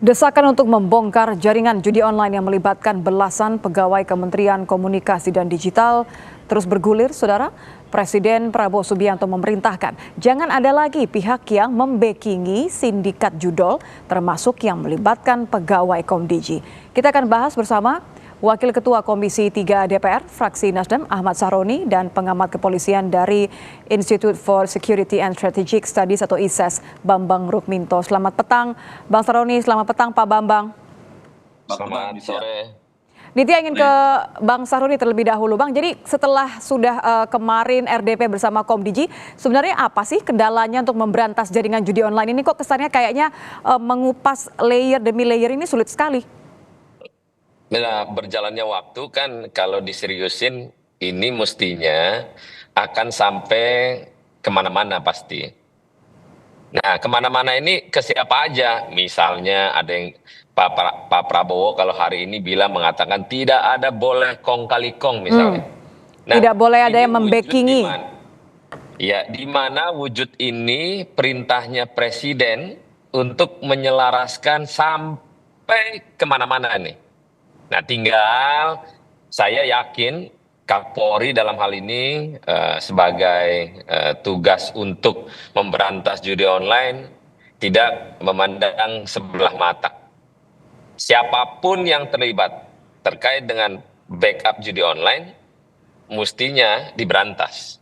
Desakan untuk membongkar jaringan judi online yang melibatkan belasan pegawai Kementerian Komunikasi dan Digital terus bergulir, Saudara. Presiden Prabowo Subianto memerintahkan jangan ada lagi pihak yang membackingi sindikat judol termasuk yang melibatkan pegawai Komdiji. Kita akan bahas bersama Wakil Ketua Komisi 3 DPR, fraksi Nasdem Ahmad Saroni dan pengamat kepolisian dari Institute for Security and Strategic Studies atau ISES, Bambang Rukminto. Selamat petang, Bang Saroni. Selamat petang, Pak Bambang. Selamat sore. Nitya ingin ke Bang Saroni terlebih dahulu, Bang. Jadi setelah sudah kemarin RDP bersama Komdiji, sebenarnya apa sih kendalanya untuk memberantas jaringan judi online ini? Kok kesannya kayaknya mengupas layer demi layer ini sulit sekali? Nah, berjalannya waktu kan kalau diseriusin ini mestinya akan sampai kemana-mana pasti. Nah, kemana-mana ini ke siapa aja? Misalnya ada yang Pak Prabowo kalau hari ini mengatakan tidak ada boleh kong kali kong misalnya. Nah, Tidak boleh ada ini yang membackingi. Ya, di mana wujud ini perintahnya Presiden untuk menyelaraskan sampai kemana-mana nih. Nah, tinggal saya yakin Kapolri dalam hal ini sebagai tugas untuk memberantas judi online tidak memandang sebelah mata. Siapapun yang terlibat terkait dengan backup judi online mestinya diberantas.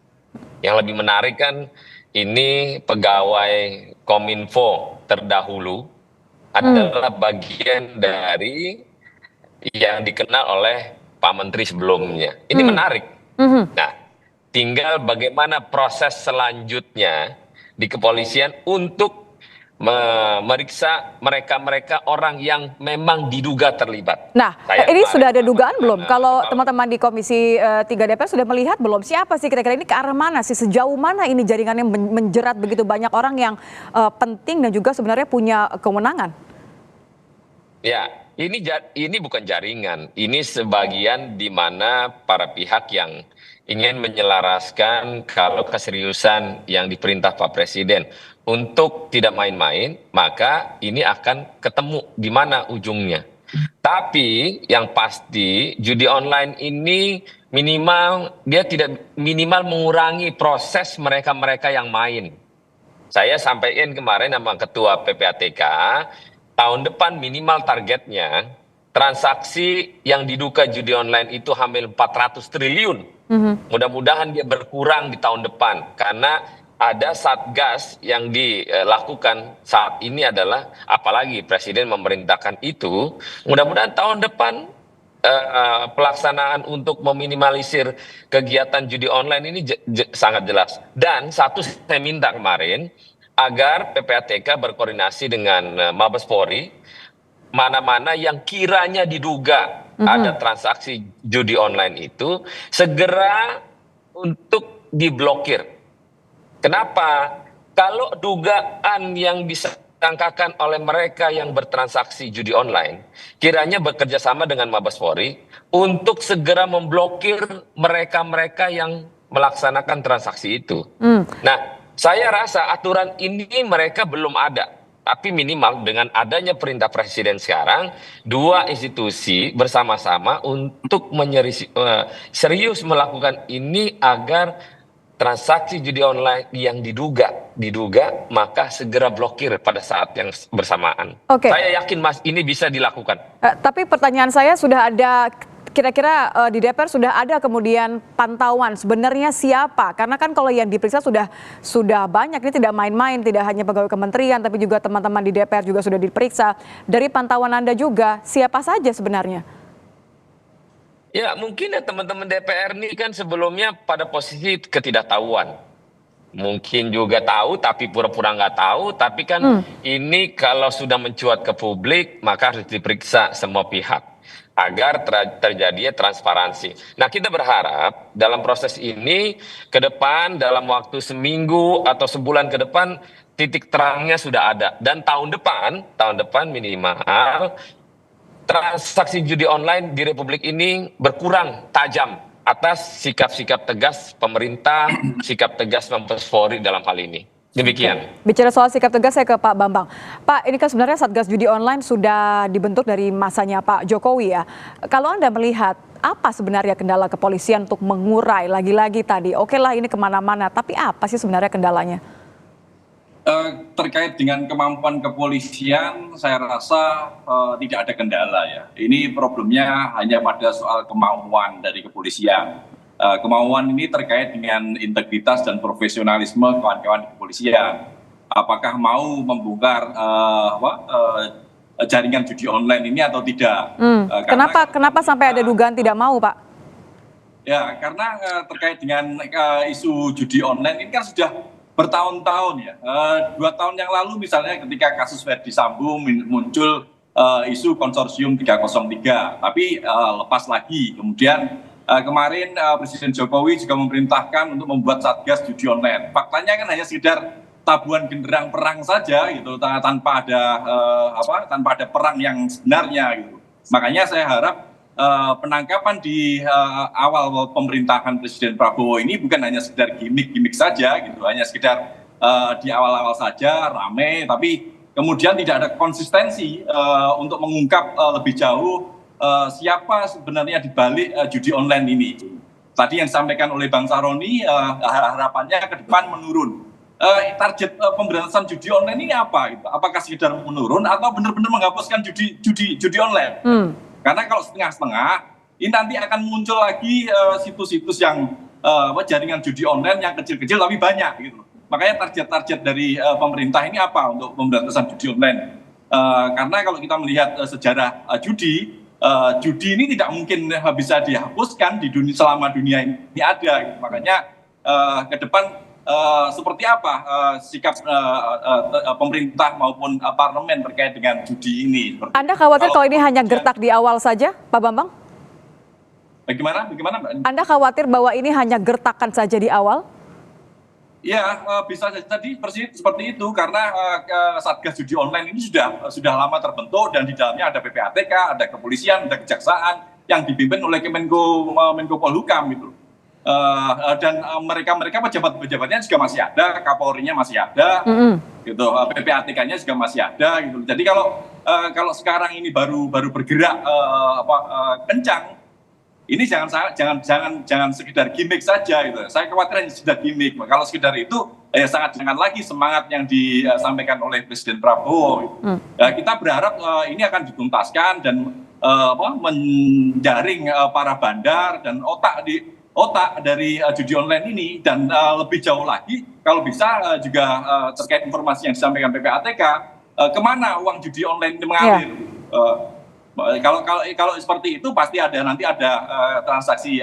Yang lebih menarik kan ini pegawai Kominfo terdahulu adalah bagian dari yang dikenal oleh Pak Menteri sebelumnya. Ini menarik. Nah, tinggal bagaimana proses selanjutnya di kepolisian untuk memeriksa mereka-mereka orang yang memang diduga terlibat. Nah, ini sudah ada dugaan belum? Kalau teman-teman di Komisi 3 DPR sudah melihat belum? Siapa sih kira-kira ini, ke arah mana sih? Sejauh mana ini jaringannya menjerat begitu banyak orang yang penting dan juga sebenarnya punya kewenangan? Ya, ini bukan jaringan. Ini sebagian di mana para pihak yang ingin menyelaraskan kalau keseriusan yang diperintah Pak Presiden untuk tidak main-main, maka ini akan ketemu di mana ujungnya. Tapi yang pasti judi online ini dia tidak minimal mengurangi proses mereka-mereka yang main. Saya sampaikan kemarin sama Ketua PPATK, tahun depan minimal targetnya transaksi yang diduga judi online itu hampir 400 triliun. Mudah-mudahan dia berkurang di tahun depan karena ada satgas yang dilakukan saat ini adalah, apalagi Presiden memerintahkan itu, mudah-mudahan tahun depan pelaksanaan untuk meminimalisir kegiatan judi online ini sangat jelas. Dan satu saya minta kemarin, agar PPATK berkoordinasi dengan Mabes Polri, mana-mana yang kiranya diduga ada transaksi judi online itu segera untuk diblokir. Kenapa? Kalau dugaan yang disangkakan oleh mereka yang bertransaksi judi online, kiranya bekerja sama dengan Mabes Polri untuk segera memblokir mereka-mereka yang melaksanakan transaksi itu. Nah, saya rasa aturan ini mereka belum ada. Tapi minimal dengan adanya perintah Presiden sekarang, dua institusi bersama-sama untuk serius melakukan ini agar transaksi judi online yang diduga maka segera blokir pada saat yang bersamaan. Saya yakin Mas ini bisa dilakukan. Tapi pertanyaan saya, sudah ada kira-kira di DPR sudah ada kemudian pantauan sebenarnya siapa? Karena kan kalau yang diperiksa sudah banyak, ini tidak main-main, tidak hanya pegawai kementerian tapi juga teman-teman di DPR juga sudah diperiksa. Dari pantauan Anda juga, siapa saja sebenarnya? Ya, mungkin ya teman-teman DPR ini kan sebelumnya pada posisi ketidaktahuan. Mungkin juga tahu tapi pura-pura nggak tahu, tapi kan ini kalau sudah mencuat ke publik maka harus diperiksa semua pihak agar terjadi transparansi. Nah, kita berharap dalam proses ini ke depan dalam waktu seminggu atau sebulan ke depan titik terangnya sudah ada, dan tahun depan minimal transaksi judi online di Republik ini berkurang tajam atas sikap-sikap tegas pemerintah, sikap tegas Mabes Polri dalam hal ini. Demikian. Bicara soal sikap tegas, saya ke Pak Bambang. Pak, ini kan sebenarnya Satgas Judi Online sudah dibentuk dari masanya Pak Jokowi ya. Kalau Anda melihat apa sebenarnya kendala kepolisian untuk mengurai lagi-lagi tadi? Oke lah ini kemana-mana, tapi apa sih sebenarnya kendalanya? Terkait dengan kemampuan kepolisian, saya rasa tidak ada kendala ya. Ini problemnya hanya pada soal kemauan dari kepolisian. Kemauan ini terkait dengan integritas dan profesionalisme kawan-kawan di kepolisian. Apakah mau membongkar jaringan judi online ini atau tidak? Kenapa sampai ada dugaan tidak mau, Pak? Ya, karena terkait dengan isu judi online ini kan sudah bertahun-tahun ya. 2 tahun yang lalu misalnya ketika kasus Verdi Sambo muncul isu konsorsium 303, tapi lepas lagi. Kemudian kemarin Presiden Jokowi juga memerintahkan untuk membuat Satgas Judi Online. Faktanya kan hanya sekedar tabuhan genderang perang saja gitu, tanpa ada perang yang sebenarnya gitu. Makanya saya harap penangkapan di awal pemerintahan Presiden Prabowo ini bukan hanya sekedar gimmick-gimmick saja gitu, hanya sekedar di awal-awal saja rame, tapi kemudian tidak ada konsistensi untuk mengungkap lebih jauh siapa sebenarnya di balik judi online ini. Tadi yang disampaikan oleh Bang Saroni, harapannya ke depan menurun. Target pemberantasan judi online ini apa? Gitu? Apakah sekedar menurun atau benar-benar menghapuskan judi online? Karena kalau setengah-setengah, ini nanti akan muncul lagi situs-situs yang jaringan judi online yang kecil-kecil tapi banyak gitu. Makanya target-target dari pemerintah ini apa untuk pemberantasan judi online? Karena kalau kita melihat sejarah judi ini tidak mungkin bisa dihapuskan di dunia selama dunia ini ada. Gitu. Makanya ke depan seperti apa sikap pemerintah maupun parlemen terkait dengan judi ini? Anda khawatir kalau ini hanya gertak di awal saja, Pak Bambang? Bagaimana, Mbak? Anda khawatir bahwa ini hanya gertakan saja di awal? Ya, bisa tadi persis seperti itu karena Satgas Judi Online ini sudah lama terbentuk dan di dalamnya ada PPATK, ada kepolisian, ada kejaksaan yang dipimpin oleh Menko Polhukam gitu. Dan mereka pejabat-pejabatnya juga masih ada, Kapolrinya masih ada, gitu, PPATK-nya juga masih ada, gitu. Jadi kalau sekarang ini baru bergerak kencang. Ini jangan sekedar gimmick saja gitu. Saya khawatir hanya sekedar gimmick. Kalau sekedar itu sangat jangan lagi semangat yang disampaikan oleh Presiden Prabowo. Kita berharap ini akan dituntaskan dan menjaring para bandar dan otak dari judi online ini dan lebih jauh lagi kalau bisa juga terkait informasi yang disampaikan PPATK kemana uang judi online ini mengalir. Kalau seperti itu pasti nanti ada transaksi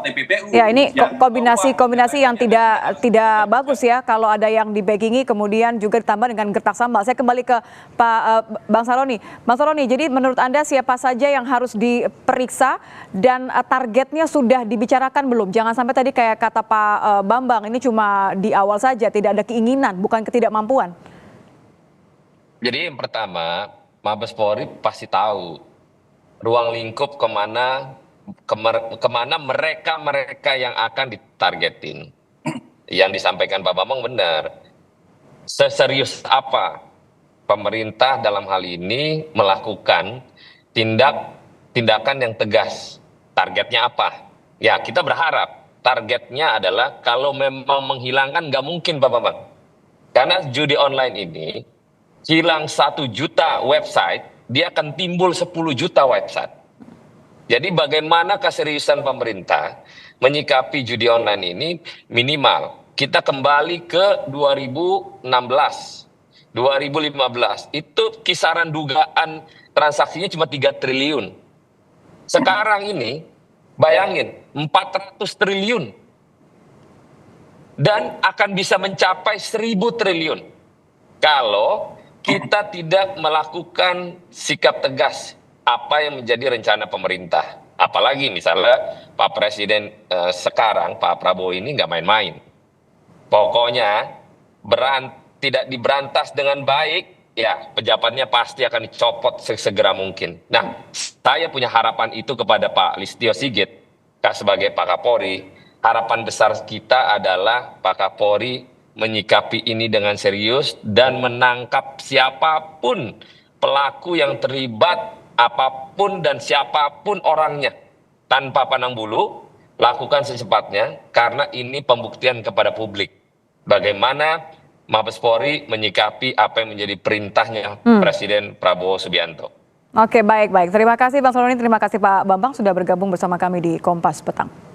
TPPU. Ya ini kombinasi yang tidak bagus ya kalau ada yang dibackingi kemudian juga ditambah dengan gertak sambal. Saya kembali ke Pak Bang Saroni. Bang Saroni, jadi menurut Anda siapa saja yang harus diperiksa dan targetnya sudah dibicarakan belum? Jangan sampai tadi kayak kata Pak Bambang ini cuma di awal saja, tidak ada keinginan, bukan ketidakmampuan. Jadi yang pertama, Mabes Polri pasti tahu ruang lingkup kemana mereka yang akan ditargetin. Yang disampaikan Pak Bambang benar. Seserius apa pemerintah dalam hal ini melakukan tindakan yang tegas? Targetnya apa? Ya kita berharap targetnya adalah kalau memang menghilangkan nggak mungkin Pak Bambang. Karena judi online ini hilang 1 juta website, dia akan timbul 10 juta website. Jadi bagaimana keseriusan pemerintah menyikapi judi online ini minimal. Kita kembali ke 2016, 2015. Itu kisaran dugaan transaksinya cuma 3 triliun. Sekarang ini bayangin 400 triliun. Dan akan bisa mencapai 1.000 triliun. Kalau kita tidak melakukan sikap tegas apa yang menjadi rencana pemerintah. Apalagi misalnya Pak Presiden sekarang, Pak Prabowo ini nggak main-main. Pokoknya tidak diberantas dengan baik, ya pejabatnya pasti akan dicopot sesegera mungkin. Nah, saya punya harapan itu kepada Pak Listio Sigit sebagai Pak Kapolri. Harapan besar kita adalah Pak Kapolri menyikapi ini dengan serius dan menangkap siapapun pelaku yang terlibat, apapun dan siapapun orangnya, tanpa pandang bulu, lakukan secepatnya, karena ini pembuktian kepada publik bagaimana Mabes Polri menyikapi apa yang menjadi perintahnya Presiden Prabowo Subianto. Oke, baik. Terima kasih Bang Soloni, terima kasih Pak Bambang sudah bergabung bersama kami di Kompas Petang.